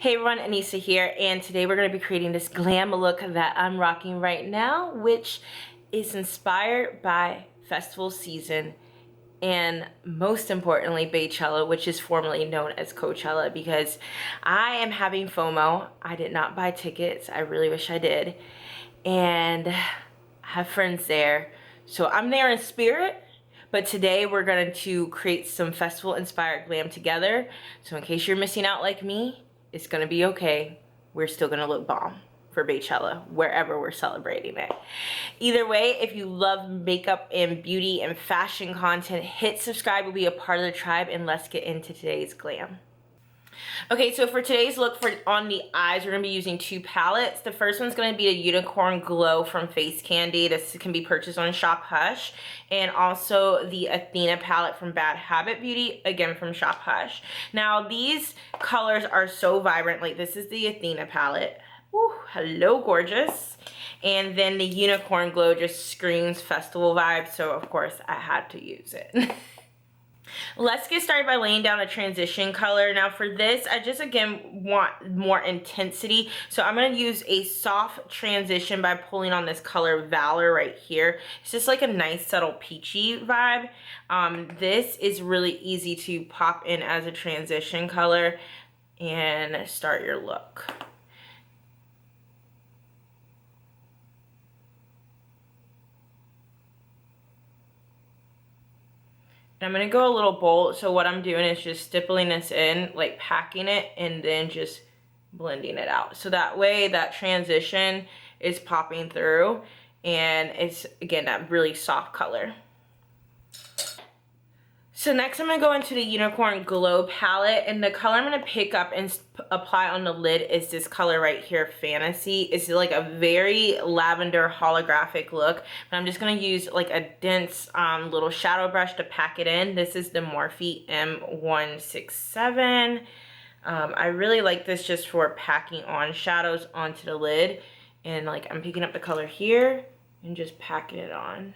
Hey everyone, Anissa here, and today we're going to be creating this glam look that I'm rocking right now, which is inspired by festival season and most importantly Beychella, which is formerly known as Coachella, because I am having FOMO. I did not buy tickets. I really wish I did, and I have friends there, so I'm there in spirit. But today we're going to create some festival inspired glam together. So in case you're missing out like me, it's going to be okay. We're still going to look bomb for Beychella, wherever we're celebrating it. Either way, if you love makeup and beauty and fashion content, hit subscribe to be a part of the tribe, and let's get into today's glam. Okay, so for today's look on the eyes, we're going to be using two palettes. The first one's going to be a Unicorn Glow from Face Candy. This can be purchased on Shop Hush. And also the Athena palette from Bad Habit Beauty, again from Shop Hush. Now, these colors are so vibrant. Like, this is the Athena palette. Ooh, hello, gorgeous. And then the Unicorn Glow just screams festival vibes, so of course I had to use it. Let's get started by laying down a transition color. Now for this, I just again want more intensity. So I'm going to use a soft transition by pulling on this color Valor right here. It's just like a nice subtle peachy vibe. This is really easy to pop in as a transition color and start your look. I'm going to go a little bold, so what I'm doing is just stippling this in, like packing it, and then just blending it out. So that way that transition is popping through, and it's, again, that really soft color. So next I'm going to go into the Unicorn Glow palette, and the color I'm going to pick up and apply on the lid is this color right here, Fantasy. It's like a very lavender holographic look, but I'm just going to use like a dense little shadow brush to pack it in. This is the Morphe M167. I really like this just for packing on shadows onto the lid, and like I'm picking up the color here and just packing it on.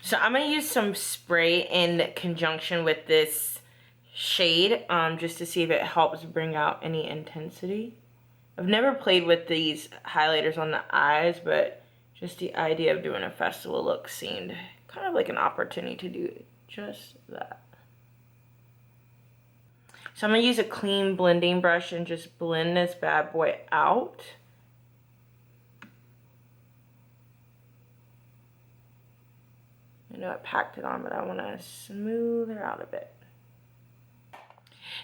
So I'm going to use some spray in conjunction with this shade just to see if it helps bring out any intensity. I've never played with these highlighters on the eyes, but just the idea of doing a festival look seemed kind of like an opportunity to do just that. So I'm going to use a clean blending brush and just blend this bad boy out. I know I packed it on, but I want to smooth it out a bit.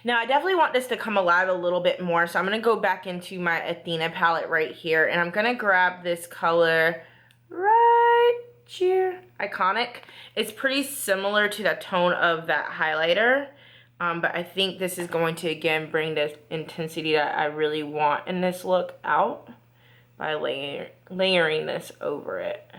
Now I definitely want this to come alive a little bit more, so I'm going to go back into my Athena palette right here, and I'm going to grab this color right here, Iconic. It's pretty similar to the tone of that highlighter, but I think this is going to again bring this intensity that I really want in this look out by layering this over it.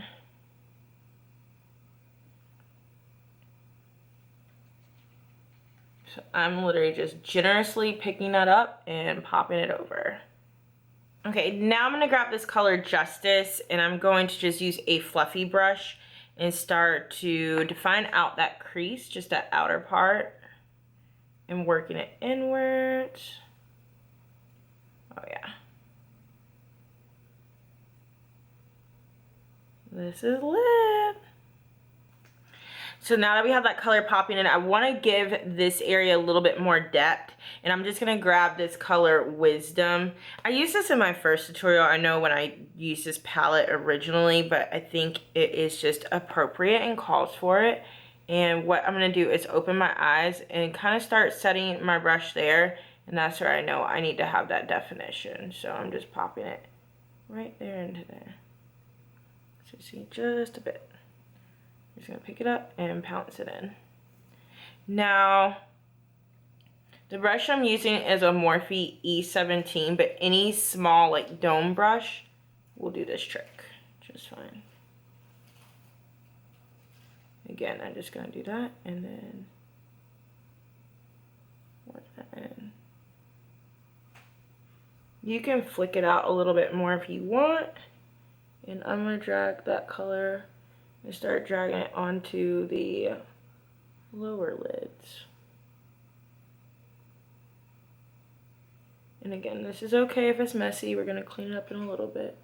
So I'm literally just generously picking that up and popping it over. Okay, now I'm going to grab this color Justice, and I'm going to just use a fluffy brush and start to define out that crease, just that outer part, and working it inwards. Oh yeah. This is lit. So now that we have that color popping in, I want to give this area a little bit more depth, and I'm just going to grab this color Wisdom. I used this in my first tutorial, I know, when I used this palette originally, but I think it is just appropriate and calls for it. And what I'm going to do is open my eyes and kind of start setting my brush there, and that's where I know I need to have that definition. So I'm just popping it right there into there. So you see just a bit. I'm just going to pick it up and pounce it in. Now, the brush I'm using is a Morphe E17, but any small like dome brush will do this trick just fine. again, I'm just gonna do that and then work that in. You can flick it out a little bit more if you want. And I'm gonna drag that color and start dragging it onto the lower lids. And again, this is okay if it's messy. We're gonna clean it up in a little bit.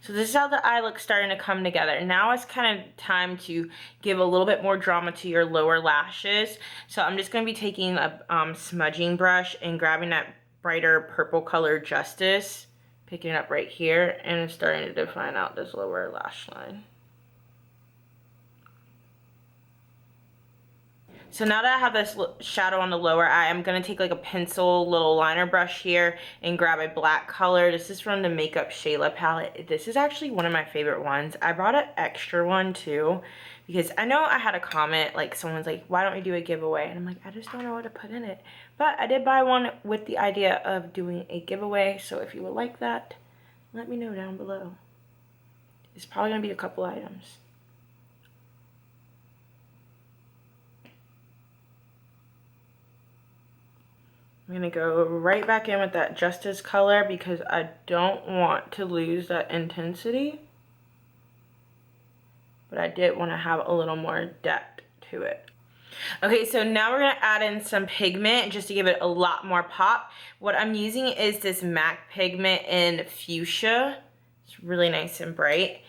So this is how the eye looks starting to come together. Now it's kind of time to give a little bit more drama to your lower lashes. So I'm just gonna be taking a smudging brush and grabbing that brighter purple color Justice, picking it up right here, and starting to define out this lower lash line. So now that I have this shadow on the lower eye, I'm going to take like a pencil little liner brush here and grab a black color. This is from the Makeup Shayla palette. This is actually one of my favorite ones. I brought an extra one too because I know I had a comment, like someone's like, why don't we do a giveaway? And I'm like, I just don't know what to put in it. But I did buy one with the idea of doing a giveaway. So if you would like that, let me know down below. It's probably going to be a couple items. I'm going to go right back in with that Justice color because I don't want to lose that intensity. But I did want to have a little more depth to it. Okay, so now we're going to add in some pigment just to give it a lot more pop. What I'm using is this MAC pigment in Fuchsia. It's really nice and bright.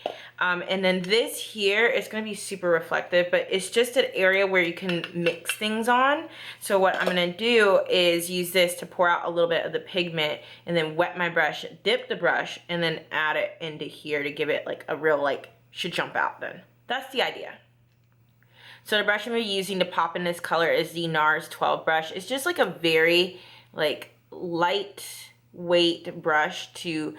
And then this here is going to be super reflective, but it's just an area where you can mix things on. So what I'm going to do is use this to pour out a little bit of the pigment and then wet my brush, dip the brush, and then add it into here to give it like a real, like, should jump out then. That's the idea. So the brush I'm using to pop in this color is the NARS 12 brush. It's just like a very like lightweight brush to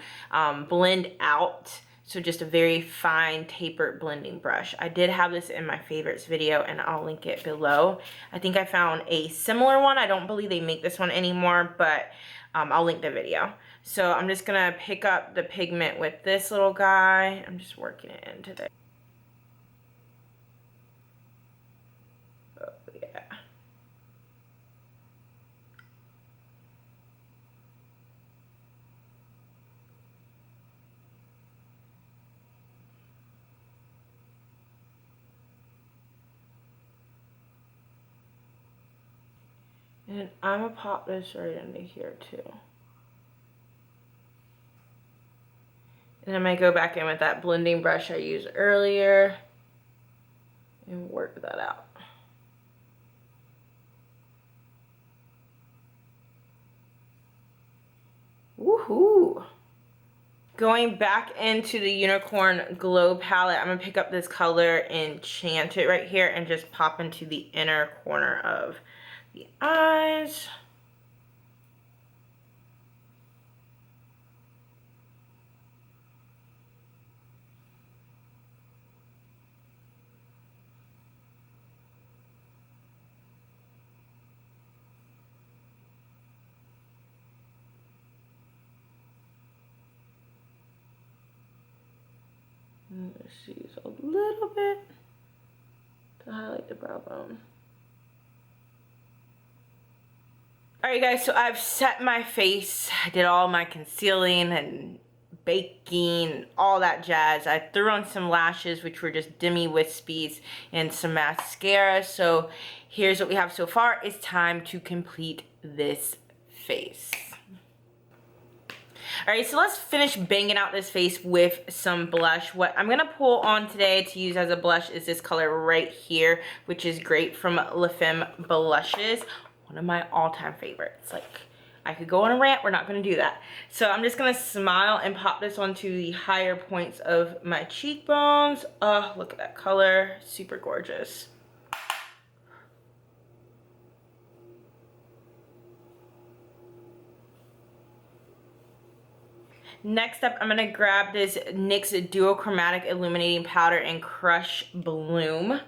blend out. So just a very fine tapered blending brush. I did have this in my favorites video and I'll link it below. I think I found a similar one. I don't believe they make this one anymore, but I'll link the video. So I'm just gonna pick up the pigment with this little guy. I'm just working it into there. Oh yeah. And I'm gonna pop this right into here too. And I'm gonna go back in with that blending brush I used earlier and work that out. Woohoo! Going back into the Unicorn Glow palette, I'm gonna pick up this color Enchant It right here and just pop into the inner corner of the eyes. Let's use a little bit to highlight the brow bone. Alright guys, so I've set my face. I did all my concealing and baking and all that jazz. I threw on some lashes, which were just demi wispies, and some mascara. So here's what we have so far. It's time to complete this face. Alright, so let's finish banging out this face with some blush. What I'm going to pull on today to use as a blush is this color right here, which is great from La Femme Blushes. One of my all-time favorites. Like, I could go on a rant, we're not going to do that. So I'm just going to smile and pop this onto the higher points of my cheekbones. Oh, look at that color. Super gorgeous. Next up, I'm going to grab this NYX Duochromatic Illuminating Powder and Crush Bloom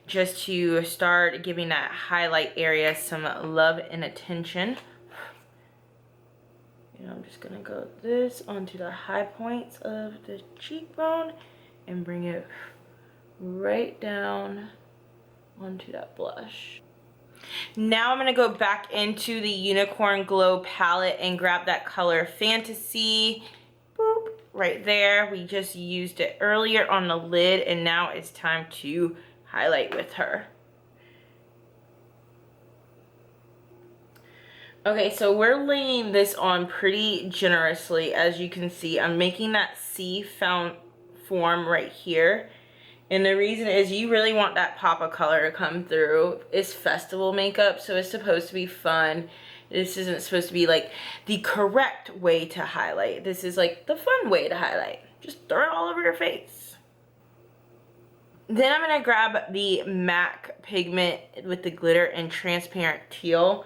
just to start giving that highlight area some love and attention. And I'm just going to go this onto the high points of the cheekbone and bring it right down onto that blush. Now I'm going to go back into the Unicorn Glow palette and grab that color Fantasy. Boop, right there. We just used it earlier on the lid, and now it's time to highlight with her. Okay, so we're laying this on pretty generously. As you can see, I'm making that C form right here. And the reason is you really want that pop of color to come through. It's festival makeup, so it's supposed to be fun. This isn't supposed to be like the correct way to highlight. This is like the fun way to highlight. Just throw it all over your face. Then I'm gonna grab the MAC pigment with the glitter and transparent teal.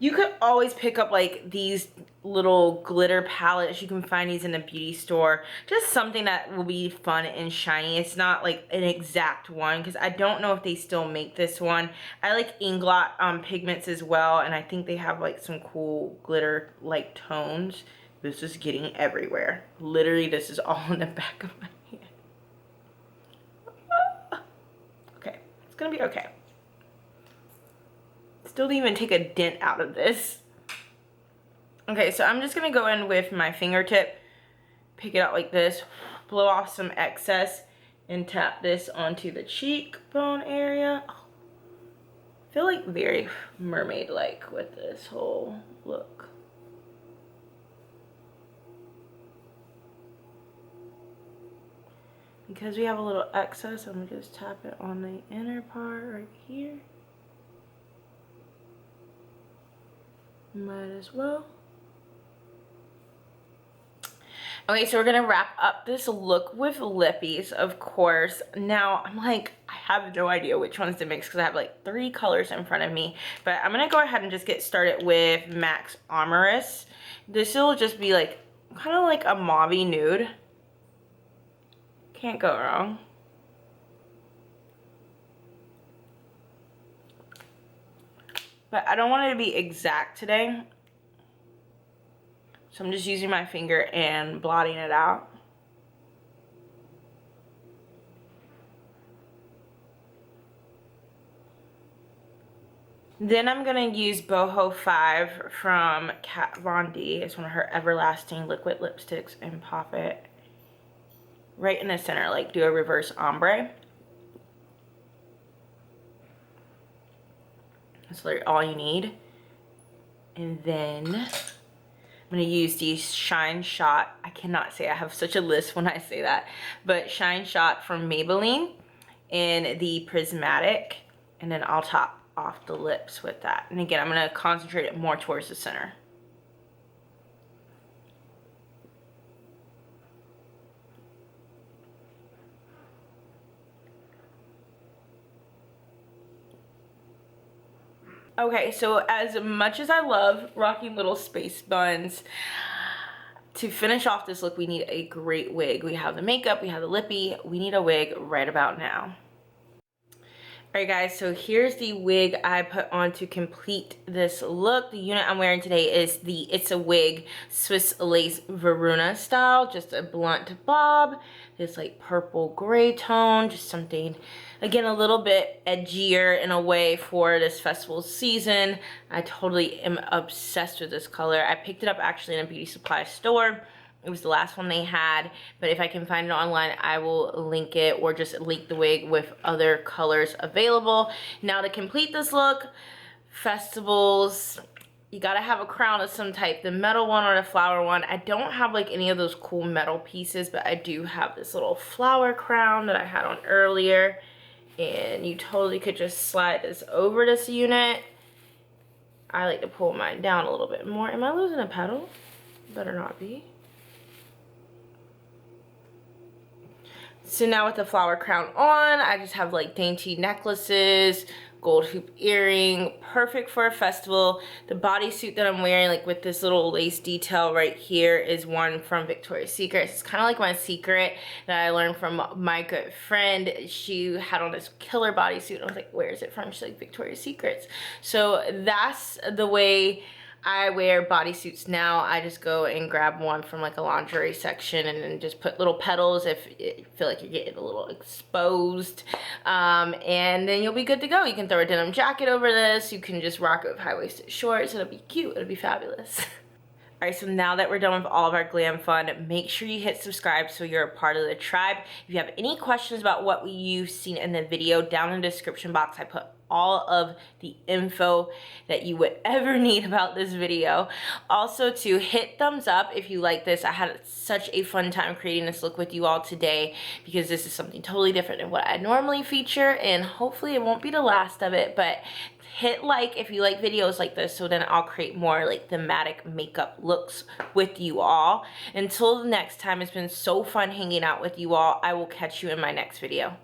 You could always pick up like these little glitter palettes. You can find these in the beauty store. Just something that will be fun and shiny. It's not like an exact one because I don't know if they still make this one. I like Inglot pigments as well, and I think they have like some cool glitter like tones. This is getting everywhere. Literally, this is all in the back of my hand. Okay, it's gonna be okay. Still didn't even take a dent out of this. Okay, so I'm just gonna go in with my fingertip, pick it out like this, blow off some excess, and tap this onto the cheekbone area. Oh, I feel like very mermaid-like with this whole look. Because we have a little excess, I'm gonna just tap it on the inner part right here. Might as well. Okay, so we're gonna wrap up this look with lippies, of course. Now, I'm like, I have no idea which ones to mix because I have like 3 colors in front of me. But I'm gonna go ahead and just get started with MAC's Amorous. This will just be like, kind of like a mauve-y nude. Can't go wrong. But I don't want it to be exact today. So I'm just using my finger and blotting it out. Then I'm going to use Bauhau5 from Kat Von D. It's one of her everlasting liquid lipsticks, and pop it right in the center, like do a reverse ombre. That's literally all you need. And then I'm going to use the Shine Shot. I cannot say I have such a list when I say that. But Shine Shot from Maybelline in the Prismatic. And then I'll top off the lips with that. And again, I'm going to concentrate it more towards the center. Okay, so as much as I love rocking little space buns, to finish off this look, we need a great wig. We have the makeup, we have the lippy, we need a wig right about now. Alright guys, so here's the wig I put on to complete this look. The unit I'm wearing today is the It's a Wig Swiss Lace Veruna style. Just a blunt bob. This like purple gray tone. Just something, again, a little bit edgier in a way for this festival season. I totally am obsessed with this color. I picked it up actually in a beauty supply store. It was the last one they had, but if I can find it online, I will link it, or just link the wig with other colors available. Now to complete this look, festivals, you gotta have a crown of some type, the metal one or the flower one. I don't have like any of those cool metal pieces, but I do have this little flower crown that I had on earlier, and you totally could just slide this over this unit. I like to pull mine down a little bit more. Am I losing a petal? Better not be. So now with the flower crown on, I just have like dainty necklaces, gold hoop earring, perfect for a festival. The bodysuit that I'm wearing, like with this little lace detail right here, is one from Victoria's Secret. It's kind of like my secret that I learned from my good friend. She had on this killer bodysuit, and I was like, where is it from? She's like, Victoria's Secrets. So that's the way I wear bodysuits now. I just go and grab one from like a lingerie section and then just put little petals if you feel like you're getting a little exposed. And then you'll be good to go. You can throw a denim jacket over this. You can just rock it with high-waisted shorts. It'll be cute. It'll be fabulous. All right, so now that we're done with all of our glam fun, make sure you hit subscribe so you're a part of the tribe. If you have any questions about what you've seen in the video, down in the description box, I put all of the info that you would ever need about this video. Also, to hit thumbs up if you like this. I had such a fun time creating this look with you all today because this is something totally different than what I normally feature, and hopefully it won't be the last of it, but hit like if you like videos like this, so then I'll create more like thematic makeup looks with you all. Until the next time, it's been so fun hanging out with you all. I will catch you in my next video.